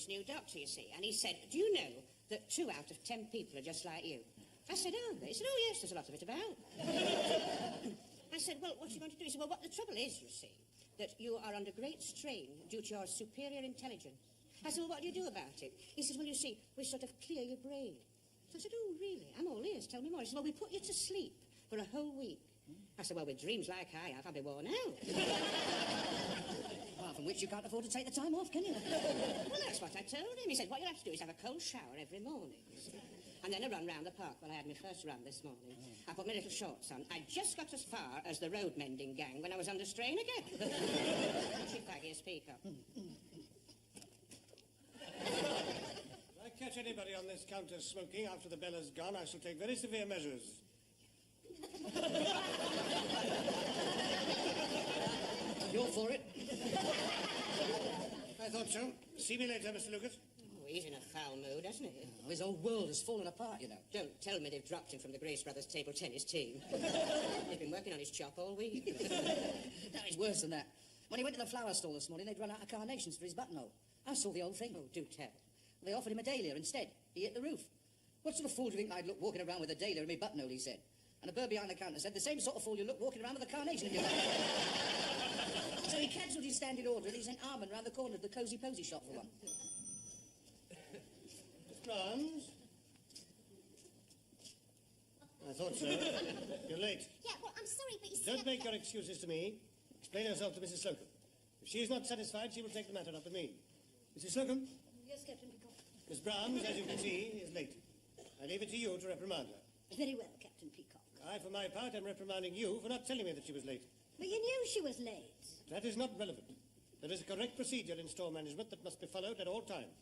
new doctor, you see, and he said, do you know that 2 out of 10 people are just like you? I said, oh. He said, oh, yes, there's a lot of it about. I said, well, what are you going to do? He said, well, what the trouble is, you see, that you are under great strain due to your superior intelligence. I said, well, what do you do about it? He says, well, you see, we sort of clear your brain. So I said, oh, really? I'm all ears. Tell me more. He said, well, we put you to sleep for a whole week. I said, well, with dreams like I have, I'll be worn out. Well, from which you can't afford to take the time off, can you? Well, that's what I told him. He said, what you'll have to do is have a cold shower every morning. And then a run round the park. Well, I had my first run this morning. I put my little shorts on. I just got as far as the road mending gang when I was under strain again. She faggy as Peacock. If I catch anybody on this counter smoking after the bell has gone, I shall take very severe measures. You're for it. I thought so. See me later, Mr. Lucas. Oh, he's in a foul mood, hasn't he? Oh, his whole world has fallen apart, you know. Don't tell me they've dropped him from the Grace Brothers table tennis team. They've been working on his chop all week. No, it's worse than that. When he went to the flower store this morning, they'd run out of carnations for his buttonhole. I saw the whole thing. Oh, do tell. They offered him a dahlia instead. He hit the roof. What sort of fool do you think I'd look walking around with a dahlia in my buttonhole, he said. And a bird behind the counter said, the same sort of fool you look walking around with a carnation in your buttonhole. So he cancelled his standing order and he sent Armand round the corner of the Cosy Posy shop for one. Miss Brahms? I thought so. You're late. Yeah, well, I'm sorry, but you see... Don't make your excuses to me. Explain yourself to Mrs. Slocum. If she is not satisfied, she will take the matter up with me. Mrs. Slocum? Yes, Captain Peacock. Miss Brahms, as you can see, is late. I leave it to you to reprimand her. Very well, Captain Peacock. I, for my part, am reprimanding you for not telling me that she was late. But you knew she was late. That is not relevant. There is a correct procedure in store management that must be followed at all times.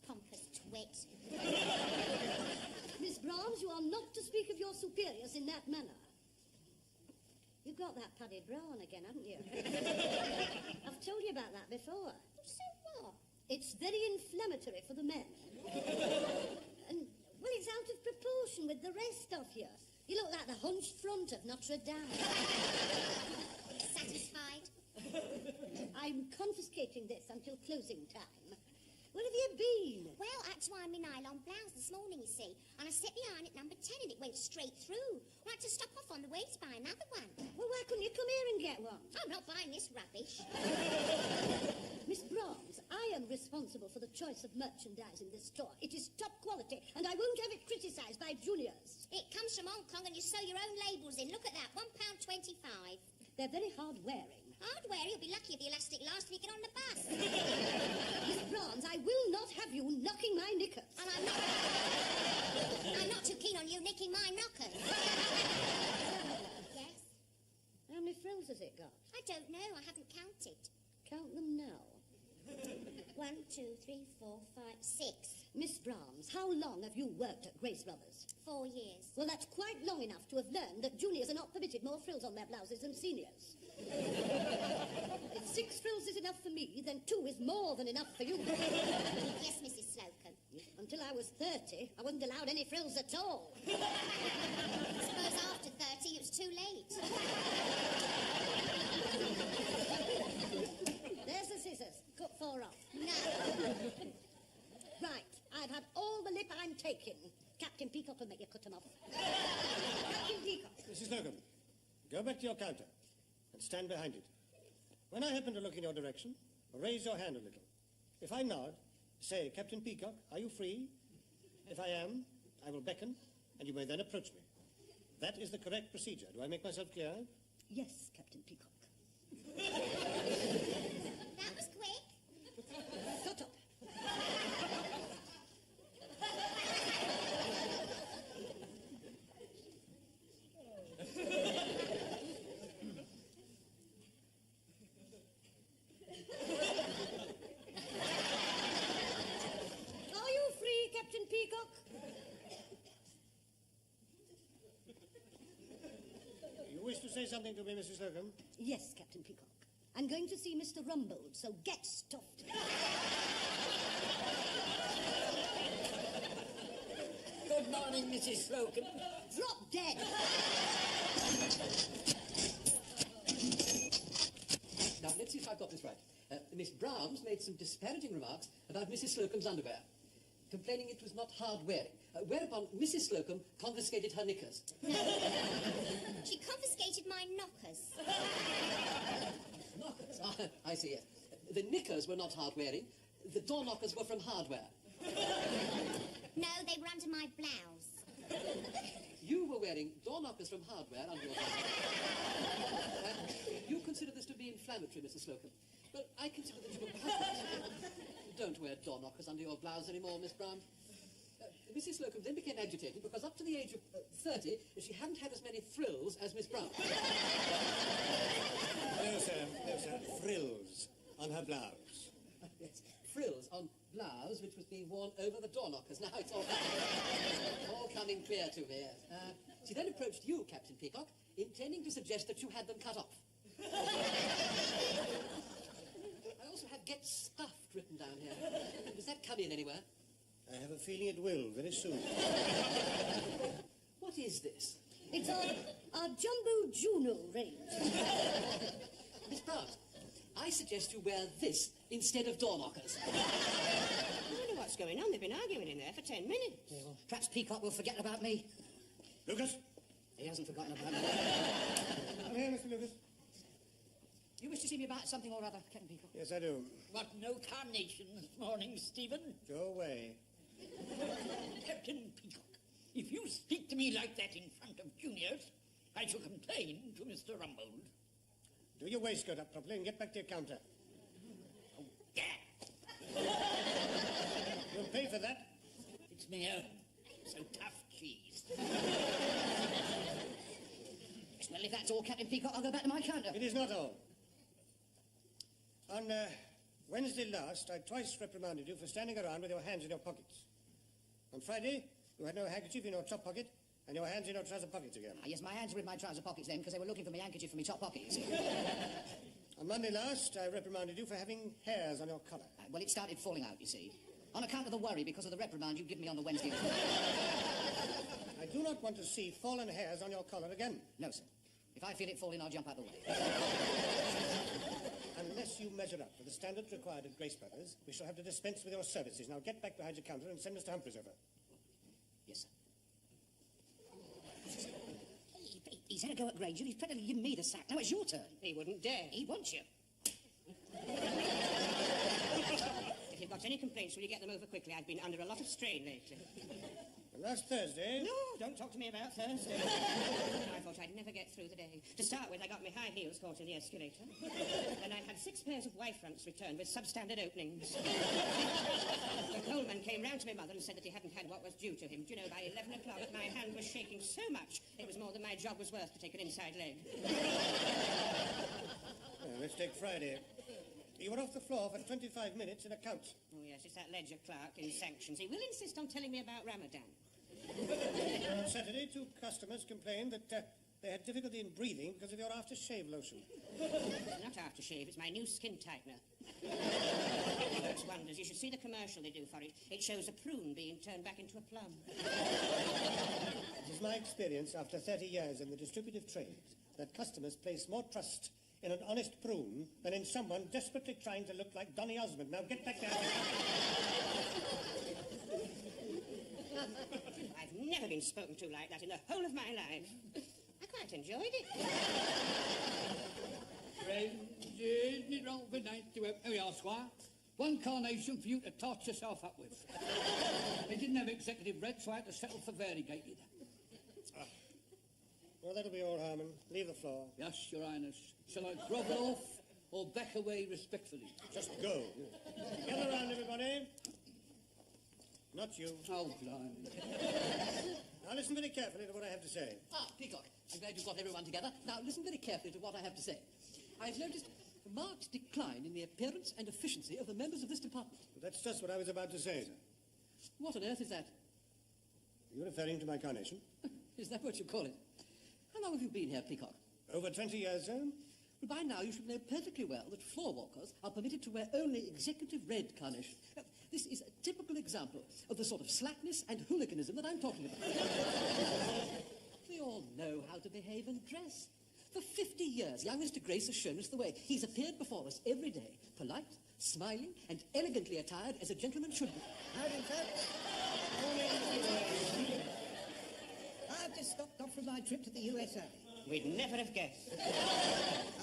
Pompous twit. Miss Brahms, you are not to speak of your superiors in that manner. You've got that padded bra on again, haven't you? I've told you about that before. So what? It's very inflammatory for the men. And, well, it's out of proportion with the rest of you. You look like the hunched front of Notre Dame. Satisfied? I'm confiscating this until closing time. Where have you been? Well, I had to iron my nylon blouse this morning, you see, and I set the iron at number 10 and it went straight through. I had to stop off on the way to buy another one. Well, why couldn't you come here and get one? I'm not buying this rubbish. Miss Brahms, I am responsible for the choice of merchandise in this store. It is top quality, and I won't have it criticised by juniors. It comes from Hong Kong and you sew your own labels in. Look at that, £1.25. They're very hard wearing. Hard wear, you'll be lucky if the elastic lasts till you get on the bus. Miss Brahms, I will not have you knocking my knickers. And I'm not too keen on you nicking my knockers. Yes? How many frills has it got? I don't know, I haven't counted. Count them now. 1, 2, 3, 4, 5, 6. Miss Brahms, how long have you worked at Grace Brothers? 4 years. Well, that's quite long enough to have learned that juniors are not permitted more frills on their blouses than seniors. If 6 frills is enough for me, then 2 is more than enough for you. Yes, Mrs. Slocum. Until I was 30, I wasn't allowed any frills at all. I suppose after 30 it was too late. There's the scissors. Cut 4 off. No. Right, I've had all the lip I'm taking. Captain Peacock will make you cut them off. Captain Peacock. Mrs. Slocum, go back to your counter and stand behind it. When I happen to look in your direction, raise your hand a little. If I nod, say, Captain Peacock, are you free? If I am, I will beckon, and you may then approach me. That is the correct procedure. Do I make myself clear? Yes, Captain Peacock. That was quick. Shut up. Are you free, Captain Peacock? You wish to say something to me, Mrs. Slocum? Yes, Captain Peacock. I'm going to see Mr. Rumbold, so get stuffed. Good morning, Mrs. Slocum. Drop dead. Now, let's see if I've got this right. Miss Brown's made some disparaging remarks about Mrs. Slocum's underwear, complaining it was not hard-wearing, whereupon Mrs. Slocum confiscated her knickers. She confiscated my knockers. Knockers? Ah, I see, yes. The knickers were not hard-wearing. The door knockers were from hardware. No, they were under my blouse. You were wearing door knockers from hardware under your blouse. You consider this to be inflammatory, Mrs. Slocum. Well, I consider that you were perfect. Don't wear door knockers under your blouse anymore, Miss Brown. Mrs. Slocum then became agitated because up to the age of 30, she hadn't had as many thrills as Miss Brown. No, sir. Frills on her blouse. Yes, frills on blouse, which was being worn over the door knockers. Now it's all coming clear to me. She then approached you, Captain Peacock, intending to suggest that you had them cut off. I also have "get stuffed" written down here. Does that come in anywhere? I have a feeling it will very soon. What is this? It's our Jumbo Juno range. Miss Brown, I suggest you wear this instead of door knockers. I wonder what's going on. They've been arguing in there for 10 minutes. Yeah, well, perhaps Peacock will forget about me. Lucas! He hasn't forgotten about me. Come here, Mr. Lucas. You wish to see me about something or other, Captain Peacock? Yes, I do. What, no carnation this morning, Stephen? Go away. Captain Peacock, if you speak to me like that in front of juniors, I shall complain to Mr. Rumbold. Do your waistcoat up properly and get back to your counter. Oh, yeah. You'll pay for that. It's my own. So tough cheese. Well, if that's all, Captain Peacock, I'll go back to my counter. It is not all. On Wednesday last, I twice reprimanded you for standing around with your hands in your pockets. On Friday, you had no handkerchief in your top pocket and your hands in your trouser pockets again. Ah, yes, my hands were in my trouser pockets then because they were looking for my handkerchief from my top pocket, you see. On Monday last, I reprimanded you for having hairs on your collar. Well, it started falling out, you see. On account of the worry because of the reprimand you give me on the Wednesday. I do not want to see fallen hairs on your collar again. No, sir. If I feel it falling, I'll jump out the way. Unless you measure up to the standards required at Grace Brothers, we shall have to dispense with your services. Now get back behind your counter and send Mr. Humphreys over. Yes, sir. He's had a go at Granger. He's practically given me the sack. Now it's your turn. He wouldn't dare. He wants you. If you've got any complaints, will you get them over quickly? I've been under a lot of strain lately. Last Thursday... No, don't talk to me about Thursday. I thought I'd never get through the day. To start with, I got my high heels caught in the escalator. Then I had 6 pairs of Y fronts returned with substandard openings. The coalman came round to my mother and said that he hadn't had what was due to him. Do you know, by 11 o'clock, my hand was shaking so much, it was more than my job was worth to take an inside leg. Well, let's take Friday. You were off the floor for 25 minutes in accounts. Oh, yes, it's that ledger clerk in sanctions. He will insist on telling me about Ramadan. On Saturday, 2 customers complained that they had difficulty in breathing because of your aftershave lotion. It's not aftershave, it's my new skin tightener. It works wonders. You should see the commercial they do for it. It shows a prune being turned back into a plum. It is my experience after 30 years in the distributive trade that customers place more trust in an honest prune than in someone desperately trying to look like Donny Osmond. Now get back there. I've never been spoken to like that in the whole of my life. I quite enjoyed it. Friends, isn't it rather nice to have... Here we are, Squire. One carnation for you to torch yourself up with. They didn't have executive red, so I had to settle for variegated. Well, that'll be all, Harmon. Leave the floor. Yes, Your Highness. Shall I grovel off or back away respectfully? Just go. Gather round, everybody. Not you. Oh, blimey. Now listen very carefully to what I have to say. Ah, Peacock, I'm glad you've got everyone together. Now, listen very carefully to what I have to say. I've noticed a marked decline in the appearance and efficiency of the members of this department. But that's just what I was about to say, sir. What on earth is that? Are you referring to my carnation? Is that what you call it? How long have you been here, Peacock? Over 20 years, sir. Well, by now you should know perfectly well that floor walkers are permitted to wear only executive red carnation. Now, this is a typical example of the sort of slackness and hooliganism that I'm talking about. We all know how to behave and dress. For 50 years, young Mr. Grace has shown us the way. He's appeared before us every day, polite, smiling and elegantly attired as a gentleman should be. Howdy, folks. I've just stopped off from my trip to the USA. We'd never have guessed.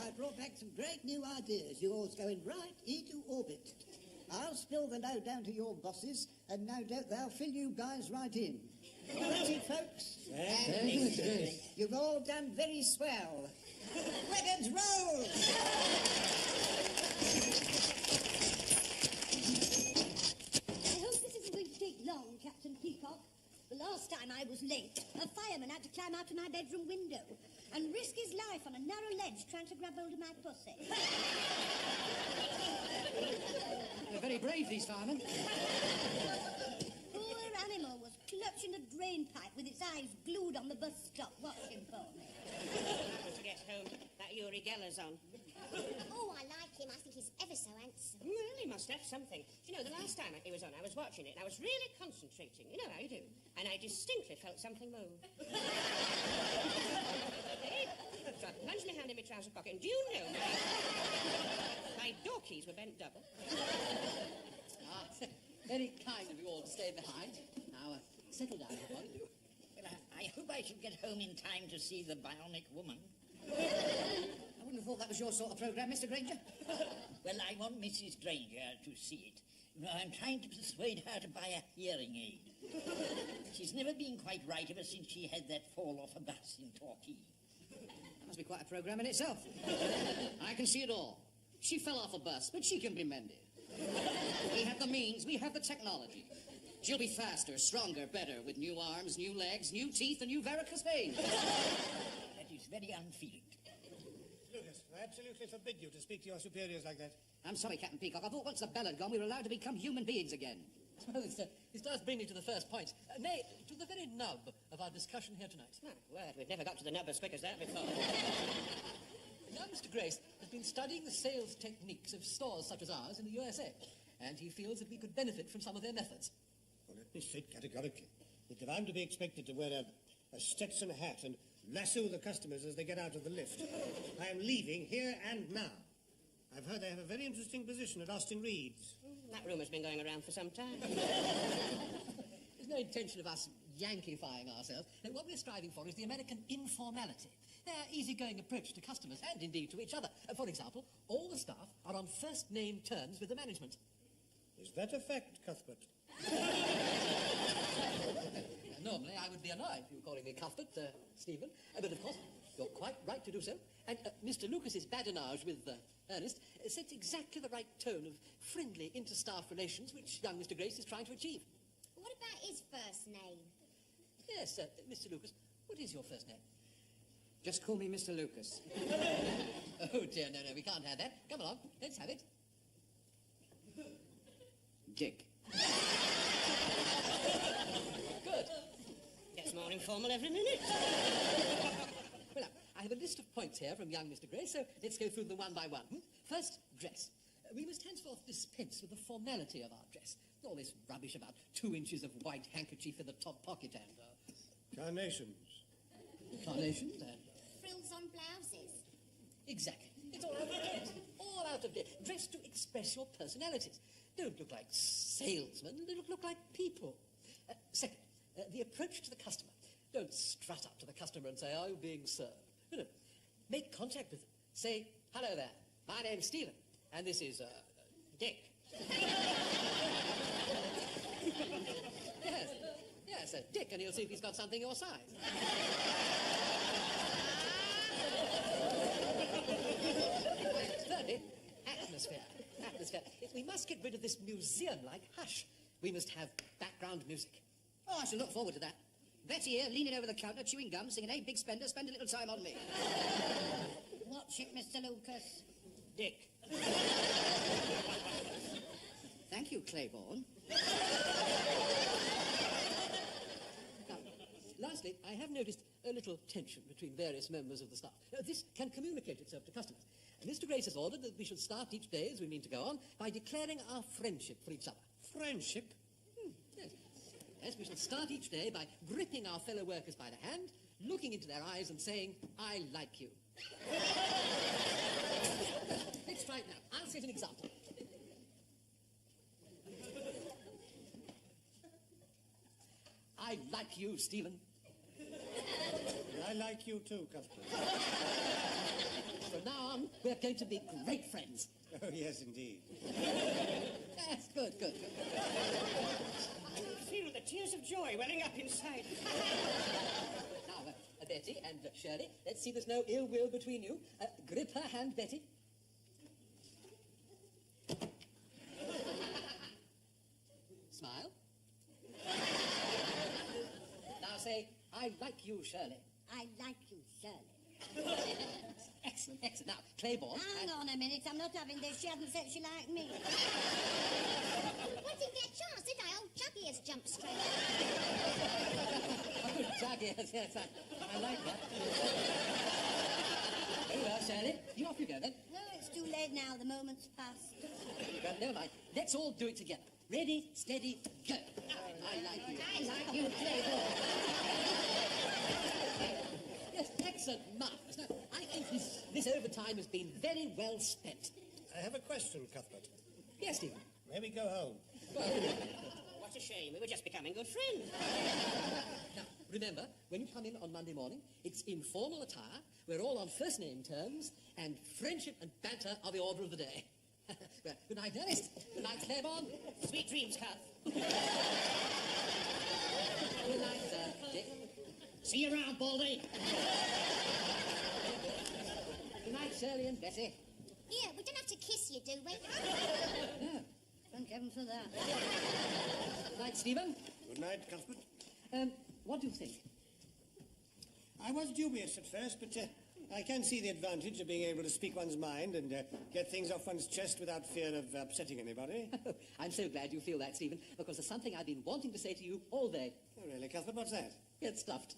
I brought back some great new ideas. Yours going right into orbit. I'll spill the note down to your bosses, and no doubt they'll fill you guys right in. That's it, folks. You've all done very swell. Wagons roll! I hope this isn't going to take long, Captain Peacock. The last time I was late, a fireman had to climb out of my bedroom window and risk his life on a narrow ledge trying to grab hold of my pussy. They're very brave, these firemen. Poor animal was clutching a drain pipe with its eyes glued on the bus stop watching for me. To get home, that Uri Geller's on. Oh, I like him. I think he's ever so handsome. Well, he must have something. You know, the last time he was on, I was watching it, and I was really concentrating. You know how you do. And I distinctly felt something move. So I plunged my hand in my trouser pocket, and do you know, my door keys were bent double. Very kind of you all to stay behind. Now, settle down, everybody, do. Well, I hope I shall get home in time to see the bionic woman. I wouldn't have thought that was your sort of programme, Mr. Granger. Well, I want Mrs. Granger to see it. You know, I'm trying to persuade her to buy a hearing aid. She's never been quite right ever since she had that fall off a bus in Torquay. That must be quite a programme in itself. I can see it all. She fell off a bus, but she can be mended. We have the means, we have the technology. She'll be faster, stronger, better, with new arms, new legs, new teeth, and new varicose veins. That is very unfeeling. Lucas, I absolutely forbid you to speak to your superiors like that. I'm sorry, Captain Peacock. I thought once the bell had gone, we were allowed to become human beings again. Well, this does bring me to the first point. Nay, to the very nub of our discussion here tonight. My word, we've never got to the nub as quick as that before. Young Mr. Grace has been studying the sales techniques of stores such as ours in the USA, and he feels that we could benefit from some of their methods. Well, let me state categorically that if I'm to be expected to wear a Stetson hat and lasso the customers as they get out of the lift, I am leaving here and now. I've heard they have a very interesting position at Austin Reed's. That rumour's been going around for some time. There's no intention of us Yankifying ourselves. No, what we're striving for is the American informality, their easygoing approach to customers and indeed to each other. For example, all the staff are on first-name terms with the management. Is that a fact, Cuthbert? Normally, I would be annoyed if you were calling me Cuthbert, Stephen. But of course, you're quite right to do so. And Mr. Lucas's badinage with Ernest sets exactly the right tone of friendly inter-staff relations which young Mr. Grace is trying to achieve. What about his first name? Yes, Mr. Lucas, what is your first name? Just call me Mr. Lucas. Oh, dear, no, we can't have that. Come along, let's have it. Dick. Good. Gets more informal every minute. Well, now, I have a list of points here from young Mr. Gray, so let's go through them one by one. First, dress. We must henceforth dispense with the formality of our dress. All this rubbish about 2 inches of white handkerchief in the top pocket and... Carnations. Carnations and... Frills on blouses. Exactly. It's all out of date. All out of date. Dress to express your personalities. Don't look like salesmen. Look like people. Second, the approach to the customer. Don't strut up to the customer and say, "Are you being served?" No. Make contact with them. Say, "Hello there. My name's Stephen, and this is Dick." Yes, Dick, and he'll see if he's got something your size. Thirdly, atmosphere. We must get rid of this museum-like hush. We must have background music. Oh, I shall look forward to that. Betty here, leaning over the counter, chewing gum, singing, "Hey, big spender, spend a little time on me." Watch it, Mr. Lucas. Dick. Thank you, Claiborne. Now, lastly, I have noticed a little tension between various members of the staff. Now, this can communicate itself to customers. Mr. Grace has ordered that we should start each day, as we mean to go on, by declaring our friendship for each other. Friendship? Yes. Yes, we shall start each day by gripping our fellow workers by the hand, looking into their eyes and saying, "I like you." Let's try it now. I'll set an example. like you, Stephen. I like you too, Cuthbert. From now on, we're going to be great friends. Oh, yes, indeed. Yes, good. I feel the tears of joy welling up inside. Now, Betty and Shirley, let's see there's no ill will between you. Grip her hand, Betty. Smile. Now say, I like you, Shirley. I like you, Shirley. Excellent. Now, Claiborne. Hang on a minute, I'm not having this. She hasn't said she liked me. I didn't get a chance, did I? Old Juggy has jumped straight out. Oh, good job, yes, I like that. Very well, Shirley. You off you go, then. No, it's too late now. The moment's passed. Well, never mind. Let's all do it together. Ready, steady, go. I like you. I like you, Claiborne. Yes, excellent, marvellous. Now, I think this overtime has been very well spent. I have a question, Cuthbert. Yes, Stephen. May we go home? What a shame. We were just becoming good friends. Now, remember, when you come in on Monday morning, it's informal attire, we're all on first-name terms, and friendship and banter are the order of the day. Well, good night, Ernest. Good night, Claiborne. Sweet dreams, Cuth. Good night, Dick. See you around, Baldy. Good night, Shirley and Betty. Here, we don't have to kiss you, do we? No. Thank heaven for that. Good night, Stephen. Good night, Cuthbert. What do you think? I was dubious at first, but I can see the advantage of being able to speak one's mind and get things off one's chest without fear of upsetting anybody. I'm so glad you feel that, Stephen, because there's something I've been wanting to say to you all day. Oh, really, Cuthbert? What's that? Get stuffed.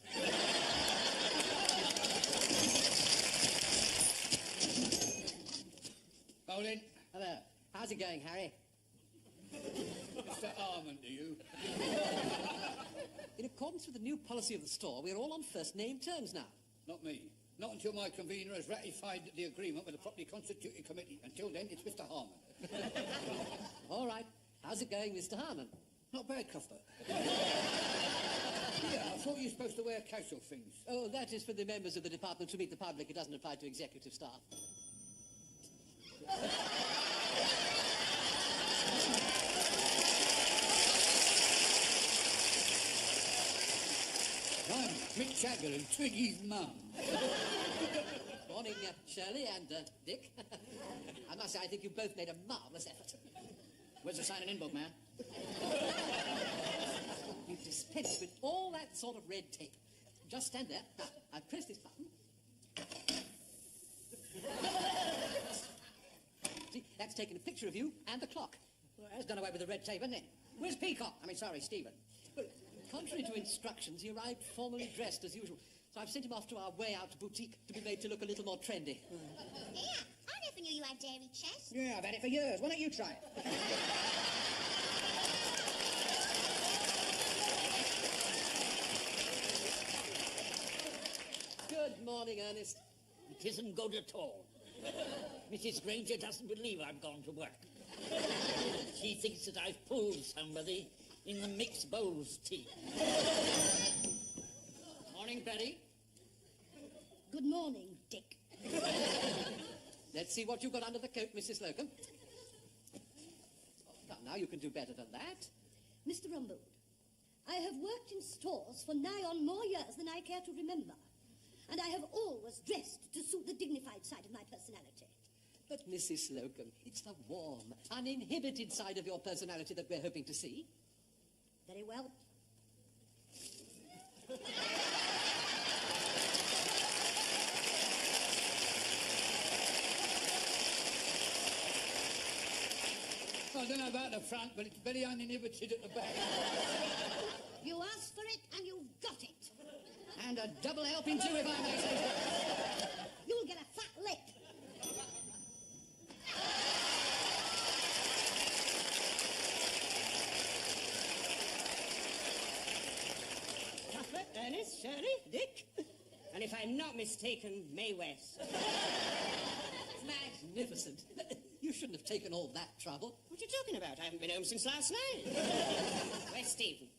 Bowling. Hello. How's it going, Harry? Mr. Armand, do you? In accordance with the new policy of the store, we're all on first-name terms now. Not me. Not until my convener has ratified the agreement with the properly constituted committee. Until then, it's Mr. Harmon. All right. How's it going, Mr. Harmon? Not bad, Cuthbert. Yeah, I thought you were supposed to wear casual things. Oh, that is for the members of the department to meet the public. It doesn't apply to executive staff. I'm Mick Jagger and Twiggy's mum. Morning, Shirley and Dick. I must say, I think you both made a marvellous effort. Where's the signing in book, man? You dispense with all that sort of red tape. Just stand there. Now, I press this button. See, that's taken a picture of you and the clock. Well, that's done away with the red tape, isn't it? Where's Peacock? Stephen. Well, contrary to instructions, he arrived formally dressed as usual. So I've sent him off to our way out boutique to be made to look a little more trendy. Here, I never knew you had dairy chest. Yeah, I've had it for years. Why don't you try it? Good morning, Ernest. It isn't good at all. Mrs. Granger doesn't believe I've gone to work. She thinks that I've pulled somebody in the mixed bowls tea. Morning, Betty. Good morning, Dick. Let's see what you've got under the coat, Mrs. Slocum. Now you can do better than that. Mr. Rumbold, I have worked in stores for nigh on more years than I care to remember. And I have always dressed to suit the dignified side of my personality. But, Mrs. Slocum, it's the warm, uninhibited side of your personality that we're hoping to see. Very well. I don't know about the front, but it's very uninhibited at the back. You asked for it and you got it. And a double helping too, if I may say so. You'll get a fat lip. Cuthbert, Ernest, Shirley, Dick, and if I'm not mistaken, Mae West. Magnificent. You shouldn't have taken all that trouble. What are you talking about? I haven't been home since last night. Where's Stephen?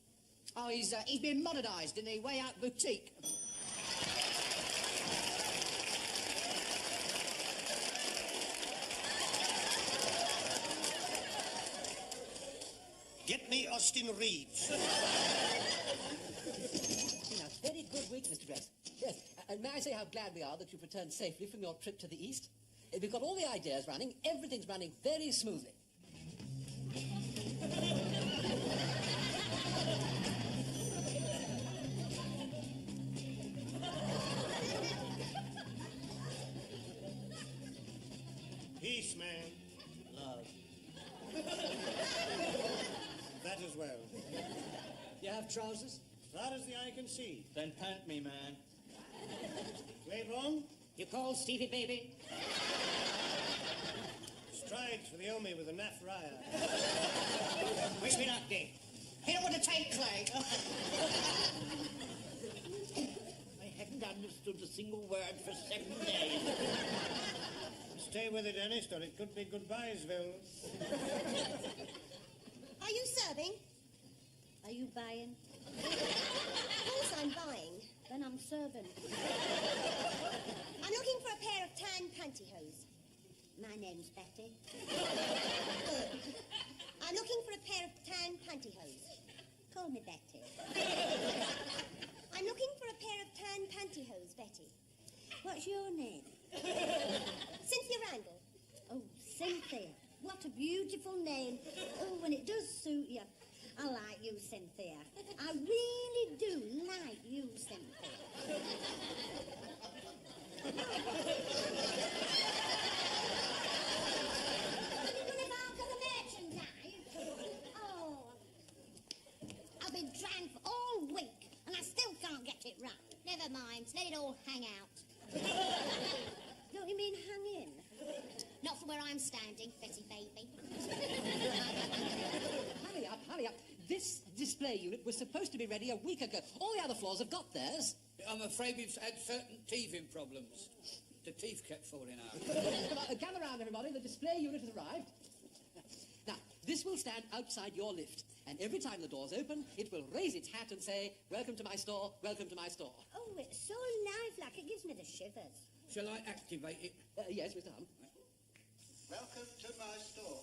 Oh, he's been modernised in the Way Out boutique. Get me Austin Reeves. Very good week, Mr. Dress. Yes, and may I say how glad we are that you've returned safely from your trip to the East? We've got all the ideas running. Everything's running very smoothly. Peace, man. Love. That as well. You have trousers? As far as the eye can see. Then pant me, man. Claiborne, You call Stevie baby? strides for the Omi with a naff ryer. Wish me luck, Dick. He don't want to take Clay. I haven't understood a single word for 7 days. Stay with it, Ernest, or it could be goodbyesville. Are you serving? Are you buying? Of course I'm buying. Then I'm serving. I'm looking for a pair of tan pantyhose. My name's Betty. Good. I'm looking for a pair of tan pantyhose. Call me Betty. I'm looking for a pair of tan pantyhose, Betty. What's your name? Cynthia Randall. Oh, Cynthia. What a beautiful name. Oh, and it does suit you. I like you, Cynthia. I really do like you, Cynthia. Oh, I've been trying for all week, and I still can't get it right. Never mind. Let it all hang out. Don't you mean hang in? Not from where I'm standing, Betty baby. Hurry up. This display unit was supposed to be ready a week ago. All the other floors have got theirs. I'm afraid we've had certain teething problems. The teeth kept falling out. Come on, gather round, everybody. The display unit has arrived. Now, this will stand outside your lift. And every time the doors open, it will raise its hat and say, "Welcome to my store, welcome to my store." Oh, it's so lifelike. It gives me the shivers. Shall I activate it? Yes, Mr. Hum. Welcome to my store.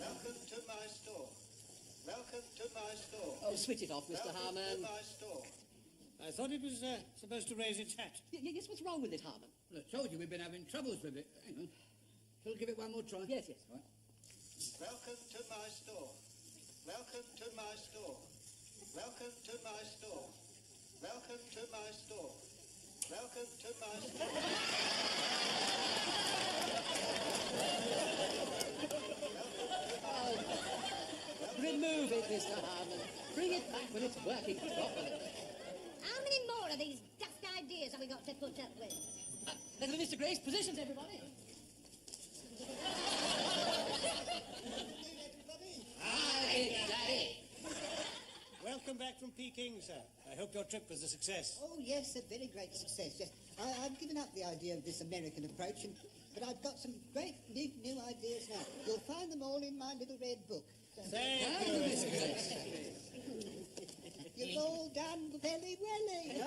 Welcome to my store. Welcome to my store. Oh, switch it off, Mr. Welcome Harmon. to my store. I thought it was supposed to raise its hat. Yes, what's wrong with it, Harmon? Well, I told you we've been having troubles with it. Hang on. Shall I give it one more try? Yes. All right. Welcome to my store. Welcome to my store. Welcome to my store. Welcome to my store. Welcome to my store. Remove it, Mr. Harmon. Bring it back when it's working properly. How many more of these daft ideas have we got to put up with? Let's Mr. Grace, positions, everybody. Hi, Daddy. Welcome back from Peking, sir. I hope your trip was a success. Oh, yes, a very great success. Yes. I've given up the idea of this American approach, but I've got some great big new ideas now. You'll find them all in my little red book. Thank you, Mr. Grace. You've all done very welly.